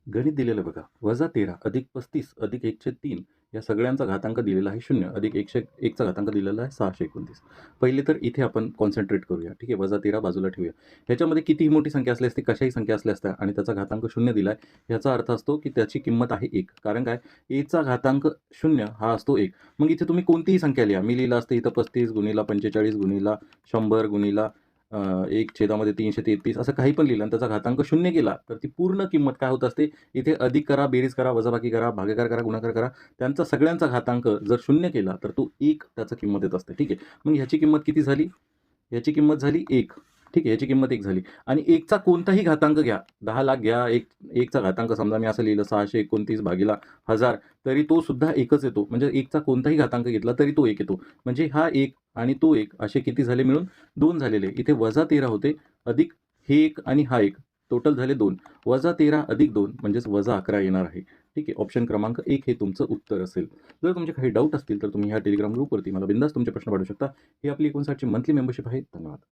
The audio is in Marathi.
गणित दिलेलं बघा. -13 अधिक 35 अधिक 103 या सगळ्यांचा घातांक दिलेला आहे 0 अधिक 101 चा घातांक दिलेला आहे 629. पहिले तर इथे आपण कॉन्सन्ट्रेट करूया. ठीक आहे. -13 बाजूला ठेवूया. ह्याच्यामध्ये कितीही मोठी संख्या असली असती, कशाही संख्या असल्या असत्या आणि त्याचा घातांक 0 दिलाय, याचा अर्थ असतो की त्याची किंमत आहे 1. कारण काय? a चा घातांक 0 हा असतो 1. मग इथे तुम्ही कोणतीही संख्या लिहा. मी लिहिलं असतं इथं 35 गुणिला 45 गुणिला 100 गुणिला 1/333 असं काही पण लिहिलं आणि त्याचा घातांक 0 केला, तर ती पूर्ण किंमत काय होत असते, इथे अधिक करा, बेरीज करा, वजाबाकी करा, भागाकार करा, गुणाकार करा. त्यांचा सगळ्यांचा घातांक जर 0 केला, तर तो 1 त्याचं किंमत येत असते. ठीक आहे. मग ह्याची किंमत किती झाली? ह्याची किंमत झाली 1. ठीक आहे. याची किंमत 1 झाली आणि 1 चा कोणताही घातांक घ्या. 10,00,000 घ्या, 1 चा घातांक समजा मी असं लिहिलं 629 भागीला 1000 तरी तो सुद्धा 1च येतो. म्हणजे 1 चा कोणताही घातांक घेतला तरी तो 1 येतो. म्हणजे हा 1 आणि तो 1 असे किती झाले मिळून 2 झालेले. इथे -13 होते अधिक हे 1 आणि हा 1 टोटल झाले 2. -13 अधिक 2 म्हणजेच -11 येणार आहे. ठीक आहे. ऑप्शन क्रमांक 1 हे तुमचं उत्तर असेल. जर तुमचे काही डाऊट असतील तर तुम्ही ह्या टेलिग्राम ग्रुपवरती मला बिनधास्त तुमचे प्रश्न पाठवू शकता. ही आपली 59 ची मंथली मेंबरशिप आहे. धन्यवाद.